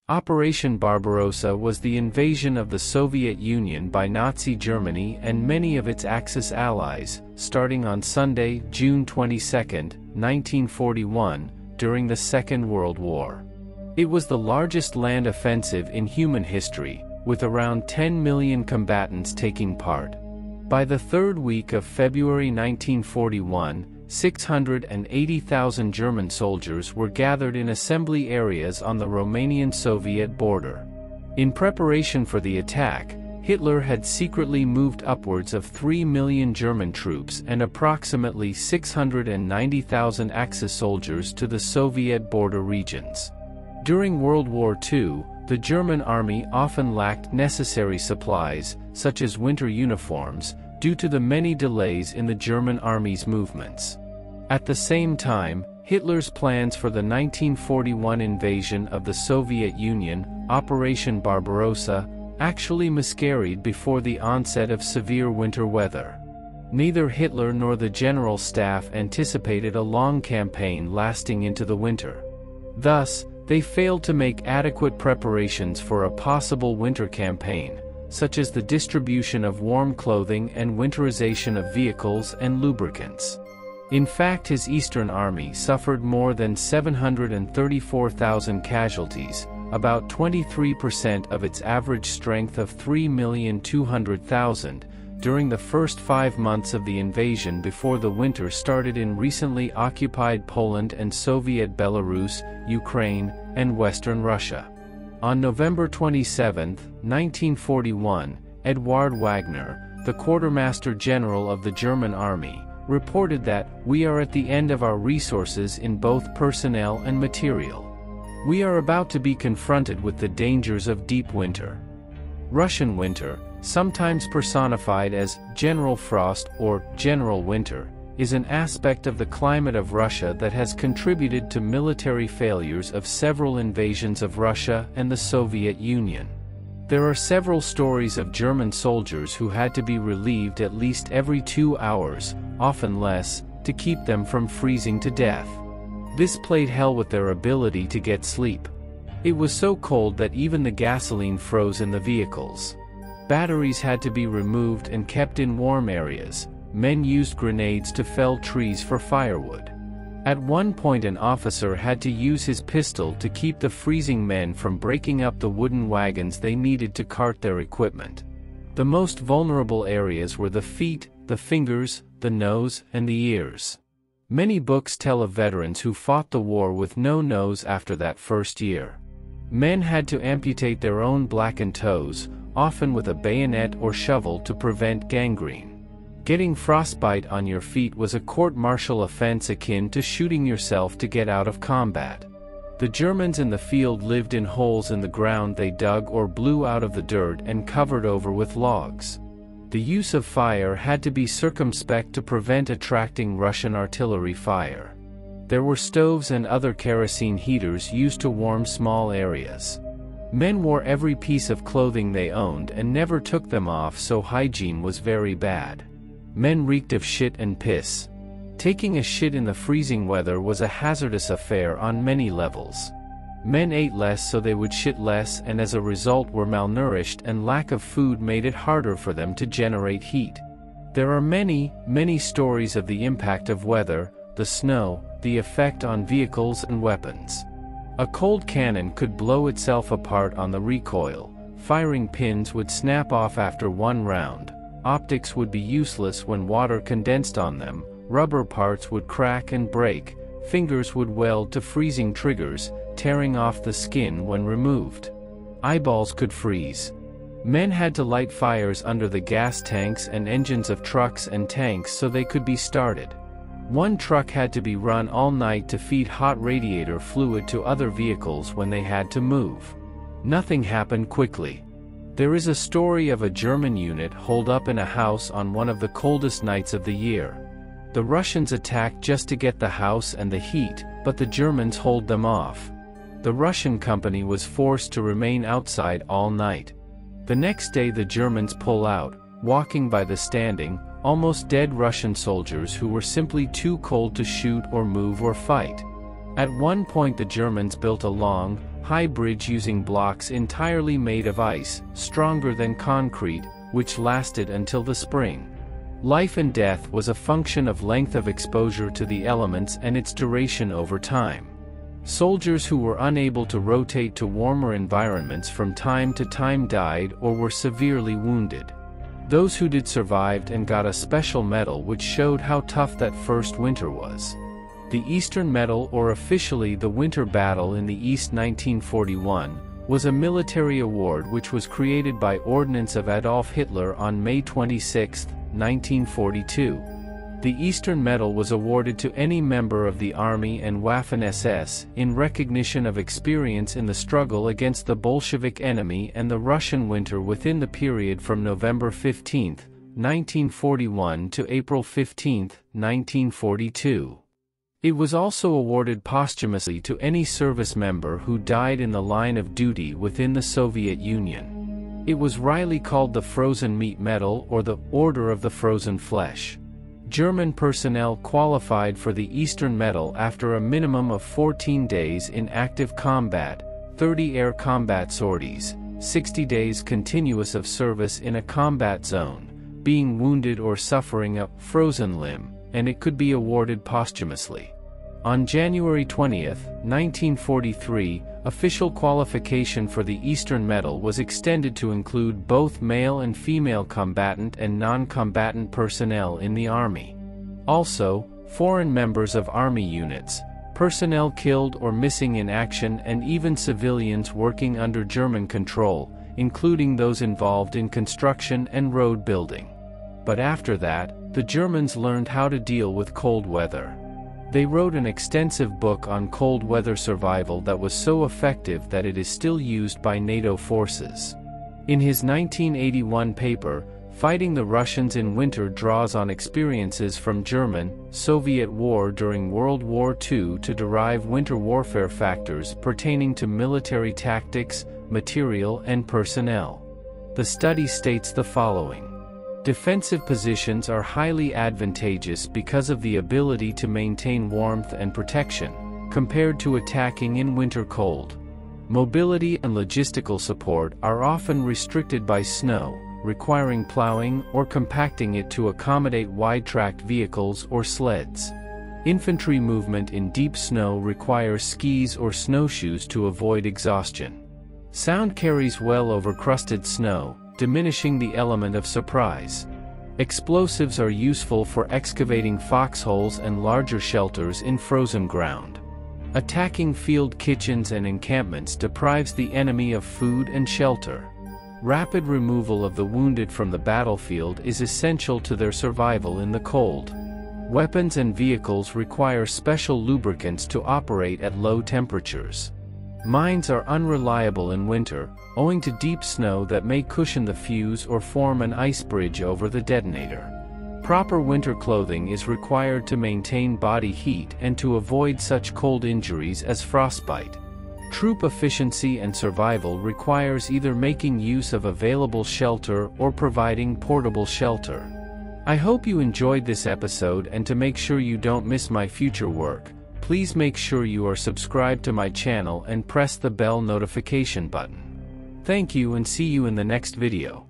Operation Barbarossa was the invasion of the Soviet Union by Nazi Germany and many of its Axis allies, starting on Sunday, June 22, 1941, during the Second World War. It was the largest land offensive in human history, with around 10 million combatants taking part. By the third week of February 1941, 680,000 German soldiers were gathered in assembly areas on the Romanian-Soviet border. In preparation for the attack, Hitler had secretly moved upwards of 3 million German troops and approximately 690,000 Axis soldiers to the Soviet border regions. During World War II, the German army often lacked necessary supplies, such as winter uniforms, due to the many delays in the German army's movements. At the same time, Hitler's plans for the 1941 invasion of the Soviet Union, Operation Barbarossa, actually miscarried before the onset of severe winter weather. Neither Hitler nor the General Staff anticipated a long campaign lasting into the winter. Thus, they failed to make adequate preparations for a possible winter campaign, such as the distribution of warm clothing and winterization of vehicles and lubricants. In fact, his Eastern Army suffered more than 734,000 casualties, about 23% of its average strength of 3,200,000, during the first 5 months of the invasion before the winter started in recently occupied Poland and Soviet Belarus, Ukraine, and Western Russia. On November 27, 1941, Eduard Wagner, the Quartermaster General of the German Army, reported that, "We are at the end of our resources in both personnel and material. We are about to be confronted with the dangers of deep winter." Russian winter, sometimes personified as General Frost or General Winter, is an aspect of the climate of Russia that has contributed to military failures of several invasions of Russia and the Soviet Union. There are several stories of German soldiers who had to be relieved at least every 2 hours, often less, to keep them from freezing to death. This played hell with their ability to get sleep. It was so cold that even the gasoline froze in the vehicles. Batteries had to be removed and kept in warm areas. Men used grenades to fell trees for firewood. At one point, an officer had to use his pistol to keep the freezing men from breaking up the wooden wagons they needed to cart their equipment. The most vulnerable areas were the feet, the fingers, the nose, and the ears. Many books tell of veterans who fought the war with no nose after that first year. Men had to amputate their own blackened toes, often with a bayonet or shovel to prevent gangrene. Getting frostbite on your feet was a court-martial offense akin to shooting yourself to get out of combat. The Germans in the field lived in holes in the ground they dug or blew out of the dirt and covered over with logs. The use of fire had to be circumspect to prevent attracting Russian artillery fire. There were stoves and other kerosene heaters used to warm small areas. Men wore every piece of clothing they owned and never took them off, so hygiene was very bad. Men reeked of shit and piss. Taking a shit in the freezing weather was a hazardous affair on many levels. Men ate less so they would shit less, and as a result were malnourished, and lack of food made it harder for them to generate heat. There are many, many stories of the impact of weather, the snow, the effect on vehicles and weapons. A cold cannon could blow itself apart on the recoil, firing pins would snap off after one round. Optics would be useless when water condensed on them, rubber parts would crack and break, fingers would weld to freezing triggers, tearing off the skin when removed. Eyeballs could freeze. Men had to light fires under the gas tanks and engines of trucks and tanks so they could be started. One truck had to be run all night to feed hot radiator fluid to other vehicles when they had to move. Nothing happened quickly. There is a story of a German unit holed up in a house on one of the coldest nights of the year. The Russians attacked just to get the house and the heat, but the Germans hold them off. The Russian company was forced to remain outside all night. The next day the Germans pull out, walking by the standing, almost dead Russian soldiers who were simply too cold to shoot or move or fight. At one point the Germans built a long, high bridge using blocks entirely made of ice, stronger than concrete, which lasted until the spring. Life and death was a function of length of exposure to the elements and its duration over time. Soldiers who were unable to rotate to warmer environments from time to time died or were severely wounded. Those who did survived and got a special medal which showed how tough that first winter was. The Eastern Medal, or officially the Winter Battle in the East 1941, was a military award which was created by ordinance of Adolf Hitler on May 26, 1942. The Eastern Medal was awarded to any member of the Army and Waffen-SS in recognition of experience in the struggle against the Bolshevik enemy and the Russian winter within the period from November 15, 1941 to April 15, 1942. It was also awarded posthumously to any service member who died in the line of duty within the Soviet Union. It was wryly called the Frozen Meat Medal or the Order of the Frozen Flesh. German personnel qualified for the Eastern Medal after a minimum of 14 days in active combat, 30 air combat sorties, 60 days continuous of service in a combat zone, being wounded or suffering a frozen limb, and it could be awarded posthumously. On January 20, 1943, official qualification for the Eastern Medal was extended to include both male and female combatant and non-combatant personnel in the Army. Also, foreign members of Army units, personnel killed or missing in action, and even civilians working under German control, including those involved in construction and road building. But after that, the Germans learned how to deal with cold weather. They wrote an extensive book on cold weather survival that was so effective that it is still used by NATO forces. In his 1981 paper, Fighting the Russians in Winter, draws on experiences from German-Soviet war during World War II to derive winter warfare factors pertaining to military tactics, material, and personnel. The study states the following. Defensive positions are highly advantageous because of the ability to maintain warmth and protection, compared to attacking in winter cold. Mobility and logistical support are often restricted by snow, requiring plowing or compacting it to accommodate wide-tracked vehicles or sleds. Infantry movement in deep snow requires skis or snowshoes to avoid exhaustion. Sound carries well over crusted snow, diminishing the element of surprise. Explosives are useful for excavating foxholes and larger shelters in frozen ground. Attacking field kitchens and encampments deprives the enemy of food and shelter. Rapid removal of the wounded from the battlefield is essential to their survival in the cold. Weapons and vehicles require special lubricants to operate at low temperatures. Mines are unreliable in winter, owing to deep snow that may cushion the fuse or form an ice bridge over the detonator. Proper winter clothing is required to maintain body heat and to avoid such cold injuries as frostbite. Troop efficiency and survival requires either making use of available shelter or providing portable shelter. I hope you enjoyed this episode, and to make sure you don't miss my future work, please make sure you are subscribed to my channel and press the bell notification button. Thank you, and see you in the next video.